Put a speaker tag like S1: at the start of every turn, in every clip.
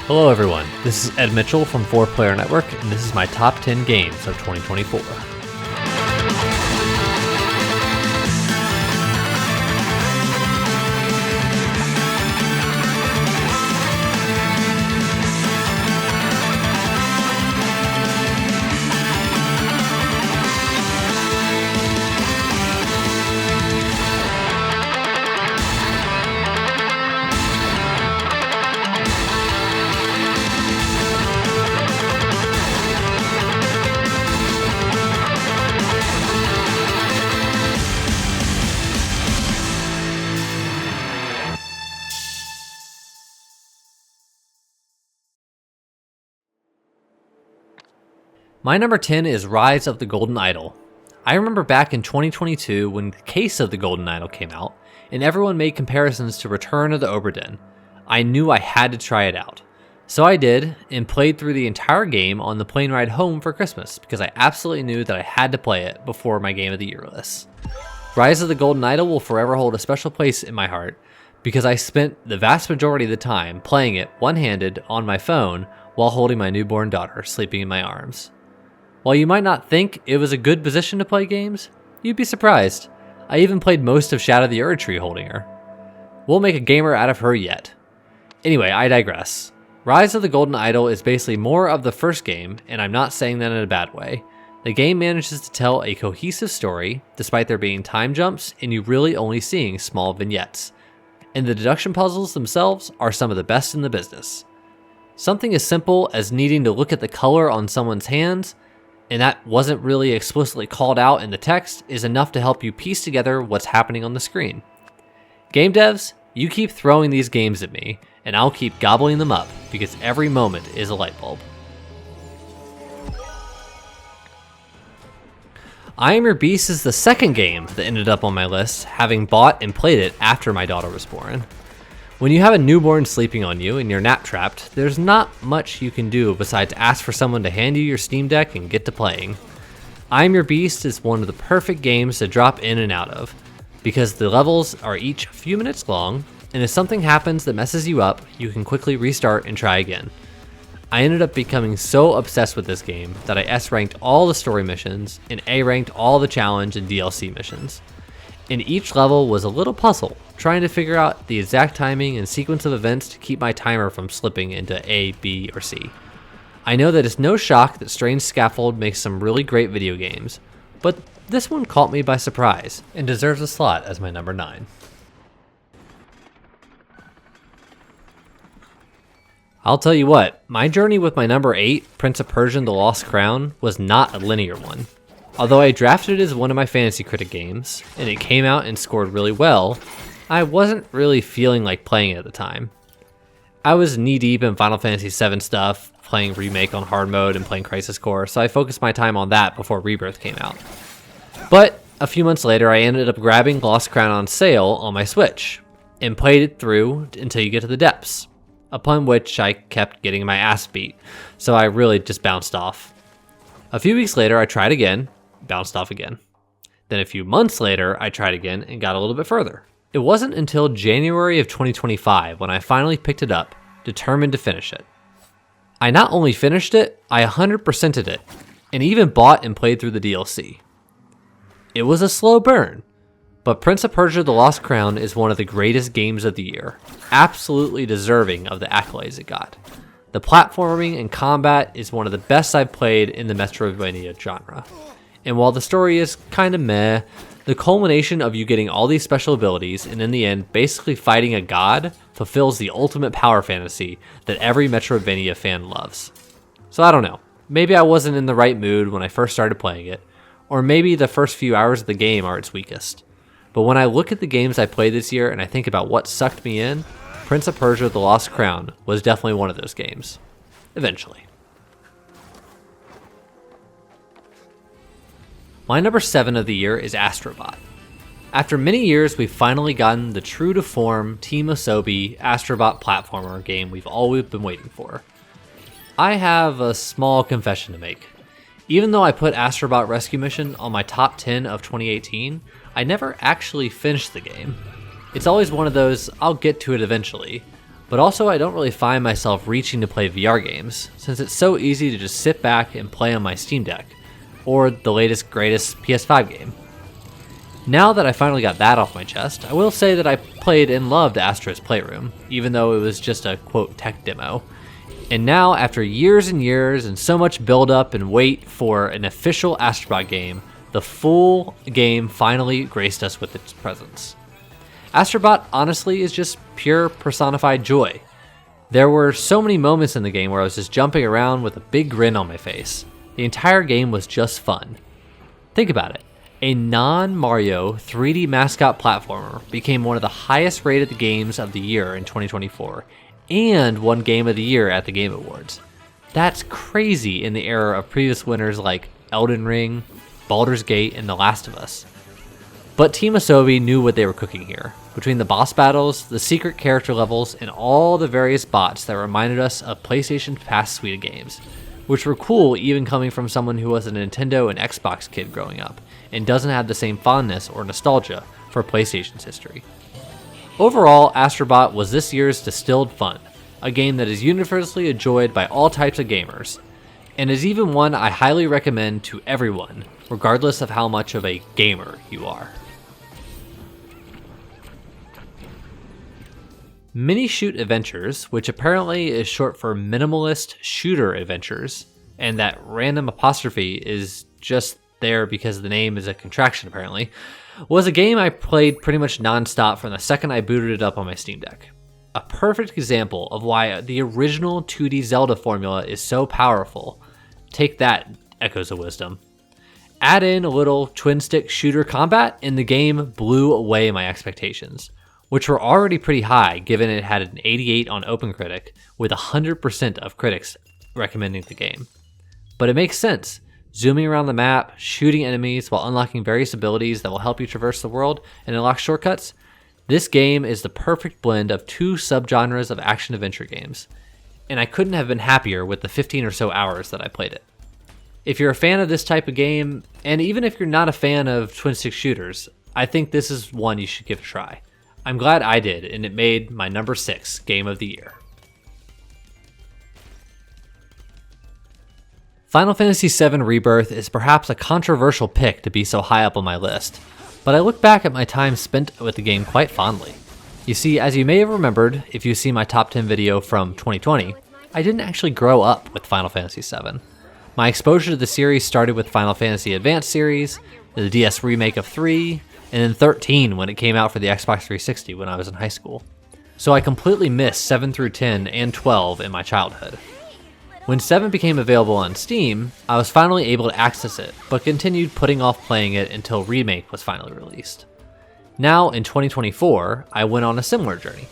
S1: Hello everyone, this is Ed Mitchell from 4Player Network, and this is my top 10 games of 2024. My number 10 is Rise of the Golden Idol. I remember back in 2022 when Case of the Golden Idol came out, and everyone made comparisons to Return of the Obra Dinn. I knew I had to try it out. So I did, and played through the entire game on the plane ride home for Christmas, because I absolutely knew that I had to play it before my Game of the Year list. Rise of the Golden Idol will forever hold a special place in my heart, because I spent the vast majority of the time playing it one-handed on my phone while holding my newborn daughter sleeping in my arms. While you might not think it was a good position to play games, you'd be surprised. I even played most of Shadow the Erdtree holding her. We'll make a gamer out of her yet. Anyway, I digress. Rise of the Golden Idol is basically more of the first game, and I'm not saying that in a bad way. The game manages to tell a cohesive story, despite there being time jumps and you really only seeing small vignettes. And the deduction puzzles themselves are some of the best in the business. Something as simple as needing to look at the color on someone's hands, and that wasn't really explicitly called out in the text, is enough to help you piece together what's happening on the screen. Game devs, you keep throwing these games at me, and I'll keep gobbling them up, because every moment is a light bulb. I Am Your Beast is the second game that ended up on my list, having bought and played it after my daughter was born. When you have a newborn sleeping on you and you're nap trapped, there's not much you can do besides ask for someone to hand you your Steam Deck and get to playing. I Am Your Beast is one of the perfect games to drop in and out of, because the levels are each a few minutes long, and if something happens that messes you up, you can quickly restart and try again. I ended up becoming so obsessed with this game that I S-ranked all the story missions and A-ranked all the challenge and DLC missions. And each level was a little puzzle, trying to figure out the exact timing and sequence of events to keep my timer from slipping into A, B, or C. I know that it's no shock that Strange Scaffold makes some really great video games, but this one caught me by surprise and deserves a slot as my number 9. I'll tell you what, my journey with my number 8, Prince of Persia: The Lost Crown, was not a linear one. Although I drafted it as one of my Fantasy Critic games, and it came out and scored really well, I wasn't really feeling like playing it at the time. I was knee-deep in Final Fantasy VII stuff, playing Remake on hard mode and playing Crisis Core, so I focused my time on that before Rebirth came out. But a few months later, I ended up grabbing Lost Crown on sale on my Switch, and played it through until you get to the depths, upon which I kept getting my ass beat, so I really just bounced off. A few weeks later, I tried again, bounced off again. Then a few months later, I tried again and got a little bit further. It wasn't until January of 2025 when I finally picked it up, determined to finish it. I not only finished it, I 100%ed it, and even bought and played through the DLC. It was a slow burn, but Prince of Persia: The Lost Crown is one of the greatest games of the year, absolutely deserving of the accolades it got. The platforming and combat is one of the best I've played in the Metroidvania genre. And while the story is kinda meh, the culmination of you getting all these special abilities and in the end basically fighting a god fulfills the ultimate power fantasy that every Metroidvania fan loves. So I don't know, maybe I wasn't in the right mood when I first started playing it, or maybe the first few hours of the game are its weakest. But when I look at the games I played this year and I think about what sucked me in, Prince of Persia: The Lost Crown was definitely one of those games. Eventually. My number 7 of the year is Astrobot. After many years, we've finally gotten the true-to-form Team Asobi Astrobot platformer game we've always been waiting for. I have a small confession to make. Even though I put Astrobot Rescue Mission on my top 10 of 2018, I never actually finished the game. It's always one of those, I'll get to it eventually, But also I don't really find myself reaching to play VR games, since it's so easy to just sit back and play on my Steam Deck, or the latest greatest PS5 game. Now that I finally got that off my chest, I will say that I played and loved Astro's Playroom, even though it was just a quote tech demo. And now, after years and years and so much build up and wait for an official Astrobot game, the full game finally graced us with its presence. Astrobot honestly is just pure personified joy. There were so many moments in the game where I was just jumping around with a big grin on my face. The entire game was just fun. Think about it. A non-Mario 3D mascot platformer became one of the highest rated games of the year in 2024 and won Game of the Year at the Game Awards. That's crazy in the era of previous winners like Elden Ring, Baldur's Gate, and The Last of Us. But Team Asobi knew what they were cooking here. Between the boss battles, the secret character levels, and all the various bots that reminded us of PlayStation's past suite of games, which were cool even coming from someone who was a Nintendo and Xbox kid growing up, and doesn't have the same fondness or nostalgia for PlayStation's history. Overall, Astrobot was this year's distilled fun, a game that is universally enjoyed by all types of gamers, and is even one I highly recommend to everyone, regardless of how much of a gamer you are. Mini Shoot Adventures, which apparently is short for Minimalist Shooter Adventures, and that random apostrophe is just there because the name is a contraction apparently, was a game I played pretty much non-stop from the second I booted it up on my Steam Deck. A perfect example of why the original 2D Zelda formula is so powerful. Take that, Echoes of Wisdom. Add in a little twin-stick shooter combat, and the game blew away my expectations, which were already pretty high given it had an 88 on OpenCritic, with 100% of critics recommending the game. But it makes sense. Zooming around the map, shooting enemies while unlocking various abilities that will help you traverse the world and unlock shortcuts, this game is the perfect blend of two subgenres of action-adventure games, and I couldn't have been happier with the 15 or so hours that I played it. If you're a fan of this type of game, and even if you're not a fan of twin-stick shooters, I think this is one you should give a try. I'm glad I did, and it made my number 6 game of the year. Final Fantasy VII Rebirth is perhaps a controversial pick to be so high up on my list, but I look back at my time spent with the game quite fondly. You see, as you may have remembered, if you see my top 10 video from 2020, I didn't actually grow up with Final Fantasy VII. My exposure to the series started with Final Fantasy Advance series, the DS remake of 3, and then 13 when it came out for the Xbox 360 when I was in high school. So I completely missed 7 through 10 and 12 in my childhood. When 7 became available on Steam, I was finally able to access it, but continued putting off playing it until Remake was finally released. Now, in 2024, I went on a similar journey.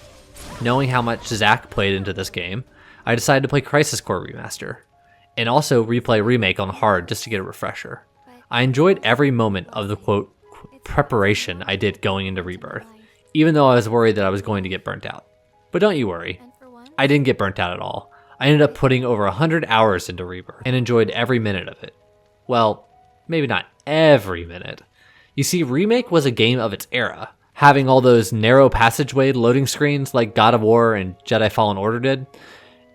S1: Knowing how much Zach played into this game, I decided to play Crisis Core Remaster, and also replay Remake on hard just to get a refresher. I enjoyed every moment of the quote preparation I did going into Rebirth, even though I was worried that I was going to get burnt out. But don't you worry, I didn't get burnt out at all. I ended up putting over 100 hours into Rebirth and enjoyed every minute of it. Well, maybe not every minute. You see, Remake was a game of its era, having all those narrow passageway loading screens like God of War and Jedi Fallen Order did.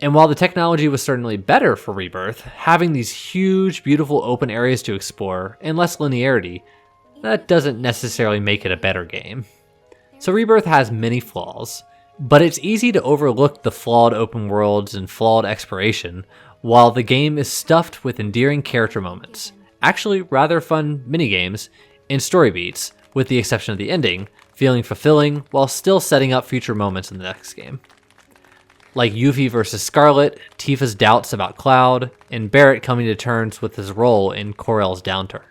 S1: And while the technology was certainly better for Rebirth, having these huge, beautiful open areas to explore and less linearity, that doesn't necessarily make it a better game. So Rebirth has many flaws, but it's easy to overlook the flawed open worlds and flawed exploration, while the game is stuffed with endearing character moments, actually rather fun minigames, and story beats, with the exception of the ending, feeling fulfilling while still setting up future moments in the next game. Like Yuffie versus Scarlet, Tifa's doubts about Cloud, and Barrett coming to terms with his role in Corell's downturn.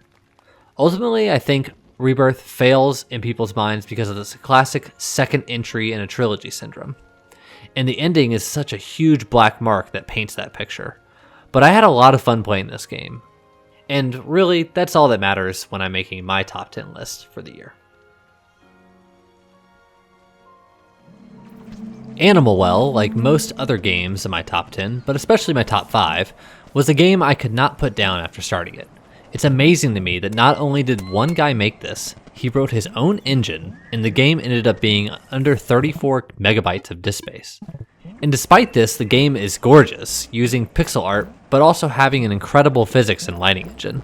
S1: Ultimately, I think Rebirth fails in people's minds because of this classic second entry in a trilogy syndrome. And the ending is such a huge black mark that paints that picture. But I had a lot of fun playing this game. And really, that's all that matters when I'm making my top 10 list for the year. Animal Well, like most other games in my top 10, but especially my top 5, was a game I could not put down after starting it. It's amazing to me that not only did one guy make this, he wrote his own engine, and the game ended up being under 34 megabytes of disk space. And despite this, the game is gorgeous, using pixel art, but also having an incredible physics and lighting engine.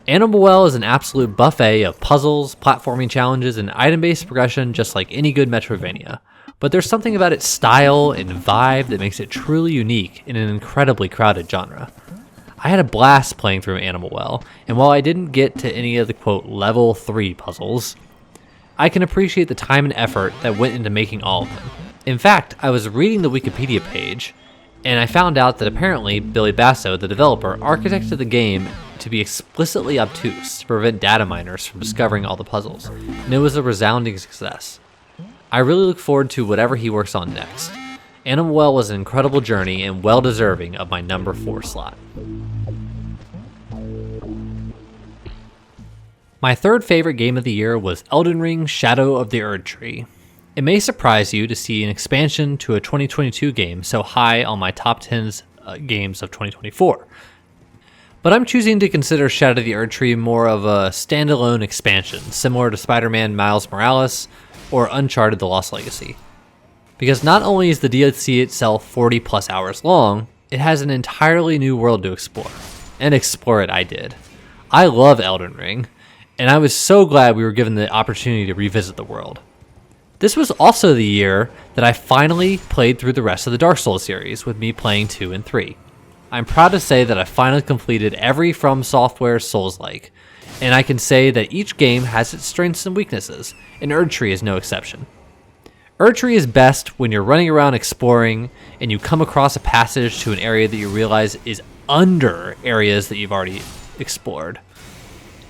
S1: Animal Well is an absolute buffet of puzzles, platforming challenges, and item-based progression just like any good Metroidvania. But there's something about its style and vibe that makes it truly unique in an incredibly crowded genre. I had a blast playing through Animal Well, and while I didn't get to any of the quote level 3 puzzles, I can appreciate the time and effort that went into making all of them. In fact, I was reading the Wikipedia page, and I found out that apparently Billy Basso, the developer, architected the game to be explicitly obtuse to prevent data miners from discovering all the puzzles, and it was a resounding success. I really look forward to whatever he works on next. Animal Well was an incredible journey and well deserving of my number 4 slot. My third favorite game of the year was Elden Ring: Shadow of the Erdtree. It may surprise you to see an expansion to a 2022 game so high on my top 10 games of 2024. But I'm choosing to consider Shadow of the Erdtree more of a standalone expansion, similar to Spider-Man Miles Morales or Uncharted: The Lost Legacy. Because not only is the DLC itself 40 plus hours long, it has an entirely new world to explore. And explore it I did. I love Elden Ring, and I was so glad we were given the opportunity to revisit the world. This was also the year that I finally played through the rest of the Dark Souls series, with me playing 2 and 3. I'm proud to say that I finally completed every From Software Souls-like, and I can say that each game has its strengths and weaknesses, and Erdtree is no exception. Erdtree is best when you're running around exploring and you come across a passage to an area that you realize is under areas that you've already explored.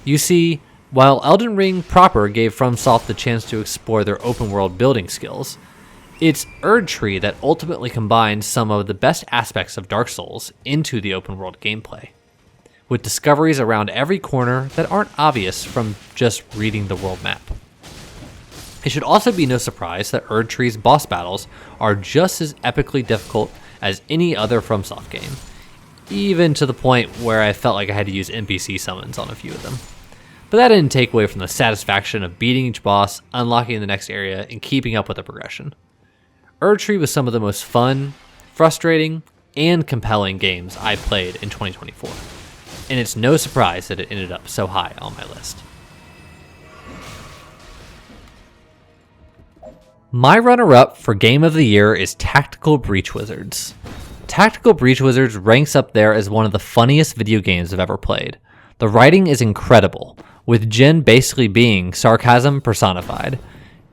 S1: You see, while Elden Ring proper gave FromSoft the chance to explore their open world building skills, it's Erdtree that ultimately combines some of the best aspects of Dark Souls into the open world gameplay, with discoveries around every corner that aren't obvious from just reading the world map. It should also be no surprise that Erdtree's boss battles are just as epically difficult as any other FromSoft game, even to the point where I felt like I had to use NPC summons on a few of them. But that didn't take away from the satisfaction of beating each boss, unlocking the next area, and keeping up with the progression. Erdtree was some of the most fun, frustrating, and compelling games I played in 2024, and it's no surprise that it ended up so high on my list. My runner-up for Game of the Year is Tactical Breach Wizards. Tactical Breach Wizards ranks up there as one of the funniest video games I've ever played. The writing is incredible, with Jin basically being sarcasm personified,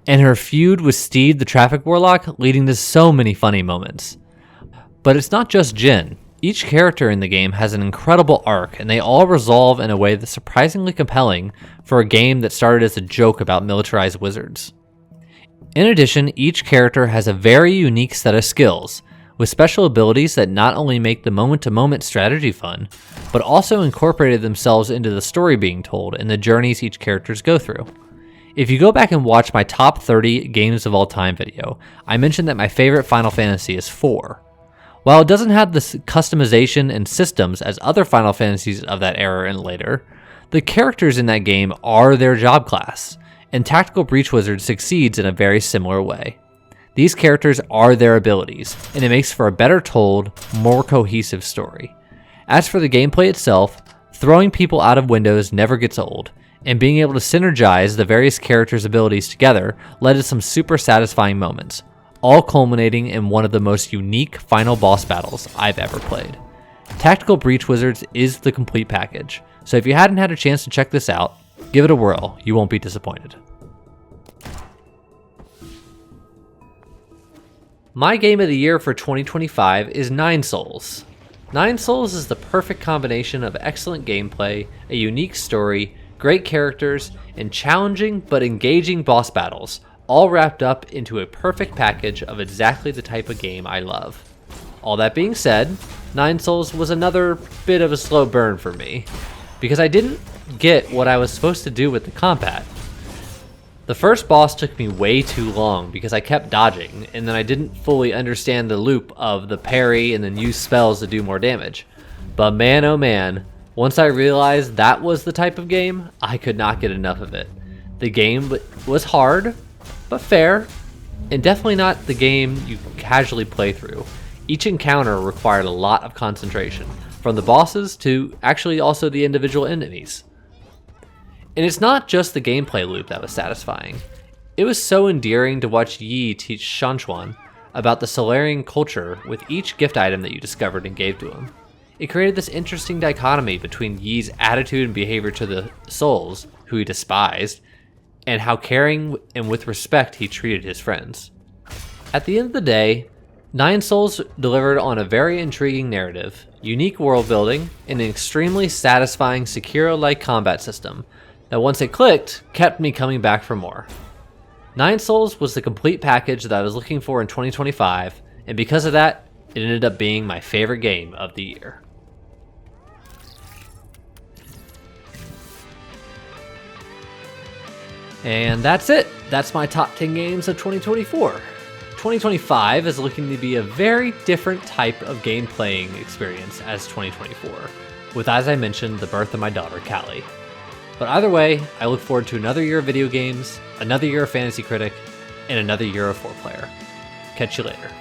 S1: and her feud with Steed the Traffic Warlock leading to so many funny moments. But it's not just Jin. Each character in the game has an incredible arc, and they all resolve in a way that's surprisingly compelling for a game that started as a joke about militarized wizards. In addition, each character has a very unique set of skills, with special abilities that not only make the moment-to-moment strategy fun, but also incorporated themselves into the story being told and the journeys each characters go through. If you go back and watch my top 30 games of all time video, I mentioned that my favorite Final Fantasy is 4. While it doesn't have the customization and systems as other Final Fantasies of that era and later, the characters in that game are their job class, and Tactical Breach Wizard succeeds in a very similar way. These characters are their abilities, and it makes for a better told, more cohesive story. As for the gameplay itself, throwing people out of windows never gets old, and being able to synergize the various characters' abilities together led to some super satisfying moments, all culminating in one of the most unique final boss battles I've ever played. Tactical Breach Wizards is the complete package, so if you hadn't had a chance to check this out, give it a whirl, you won't be disappointed. My game of the year for 2025 is Nine Souls. Nine Souls is the perfect combination of excellent gameplay, a unique story, great characters, and challenging but engaging boss battles, all wrapped up into a perfect package of exactly the type of game I love. All that being said, Nine Souls was another bit of a slow burn for me, because I didn't get what I was supposed to do with the combat. The first boss took me way too long because I kept dodging, and then I didn't fully understand the loop of the parry and then use spells to do more damage. But man oh man, once I realized that was the type of game, I could not get enough of it. The game was hard, but fair, and definitely not the game you casually play through. Each encounter required a lot of concentration, from the bosses to actually also the individual enemies. And it's not just the gameplay loop that was satisfying. It was so endearing to watch Yi teach Shanchuan about the Solarian culture with each gift item that you discovered and gave to him. It created this interesting dichotomy between Yi's attitude and behavior to the souls, who he despised, and how caring and with respect he treated his friends. At the end of the day, Nine Souls delivered on a very intriguing narrative, unique world building, and an extremely satisfying Sekiro-like combat system that once it clicked, kept me coming back for more. Nine Souls was the complete package that I was looking for in 2025, and because of that, it ended up being my favorite game of the year. And that's it. That's my top 10 games of 2024. 2025 is looking to be a very different type of game playing experience as 2024, with, as I mentioned, the birth of my daughter, Callie. But either way, I look forward to another year of video games, another year of Fantasy Critic, and another year of 4Player. Catch you later.